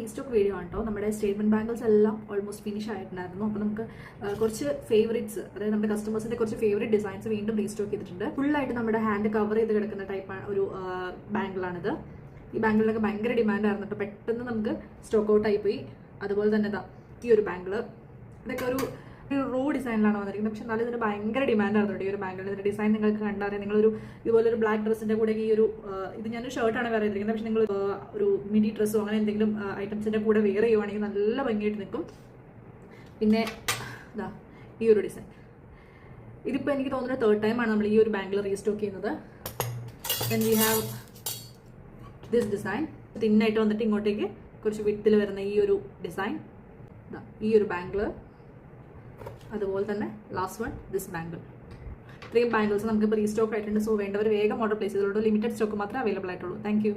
Restock video ആണ് കേട്ടോ. നമ്മുടെ സ്റ്റേറ്റ്മെന്റ് ബാംഗിൾസ് എല്ലാം ഓൾമോസ്റ്റ് ഫിനിഷ് ആയിട്ടുണ്ടായിരുന്നു. അപ്പോൾ നമുക്ക് കുറച്ച് ഫേവറേറ്റ്സ്, അതായത് നമ്മുടെ കസ്റ്റമേഴ്സിന്റെ കുറച്ച് ഫേവറേറ്റ് ഡിസൈൻസ് വീണ്ടും റീസ്റ്റോക്ക് ചെയ്തിട്ടുണ്ട്. ഫുള്ളായിട്ട് നമ്മുടെ ഹാൻഡ് കവർ ചെയ്ത് കിടക്കുന്ന ടൈപ്പ് ഒരു ബാംഗിളാണിത്. ഈ ബാംഗിളിനൊക്കെ ഭയങ്കര ഡിമാൻഡായിരുന്നു കേട്ടോ. പെട്ടെന്ന് നമുക്ക് സ്റ്റോക്ക് ഔട്ട് ആയി പോയി. അതുപോലെ തന്നെ ഈ ഒരു ബാംഗിള്, ഇതൊക്കെ ഒരു റോ ഡിസൈനിലാണ് വന്നിരിക്കുന്നത്. പക്ഷെ എന്നാലും ഇതിന് ഭയങ്കര ഡിമാൻഡായിരുന്നു കേട്ടോ ഈ ഒരു ബാംഗിളിന്. ഇതിന്റെ ഡിസൈൻ നിങ്ങൾക്ക് കണ്ടാറിയാം. നിങ്ങളൊരു ഇതുപോലെ ഒരു ബ്ലാക്ക് ഡ്രസ്സിന്റെ കൂടെ ഈ ഒരു ഇത് ഞാനൊരു ഷർട്ടാണ് വേറെ ചെയ്തിരിക്കുന്നത്. പക്ഷെ നിങ്ങൾ ഒരു മിഡി ഡ്രസ്സോ അങ്ങനെ എന്തെങ്കിലും ഐറ്റംസിന്റെ കൂടെ വെയർ ചെയ്യുവാണെങ്കിൽ നല്ല ഭംഗിയായിട്ട് നിൽക്കും. പിന്നെ ഇതാ ഈ ഒരു ഡിസൈൻ, ഇതിപ്പോൾ എനിക്ക് തോന്നുന്നത് 3rd ടൈമാണ് നമ്മൾ ഈ ഒരു ബാംഗിൾ റീസ്റ്റോക്ക് ചെയ്യുന്നത്. Then we have this design, തിന്നായിട്ട് വന്നിട്ട് ഇങ്ങോട്ടേക്ക് കുറച്ച് വിത്തിൽ വരുന്ന ഈ ഒരു ഡിസൈൻ, ഈ ഒരു ബാംഗിൾ, അതുപോലെ തന്നെ ലാസ്റ്റ് വൺ ദിസ് ബാംഗിൾ. ഇത്രയും ബാംഗിൾസ് നമുക്ക് ഇപ്പോൾ റീസ്റ്റോക്ക് ആയിട്ടുണ്ട്. സോ വേണ്ടവർ വേഗം ഓർഡർ പ്ലേസ് ചെയ്തോളൂ. ലിമിറ്റഡ് സ്റ്റോക്ക് മാത്രമേ അവൈലബിൾ ആയിട്ടുള്ളൂ. Thank you.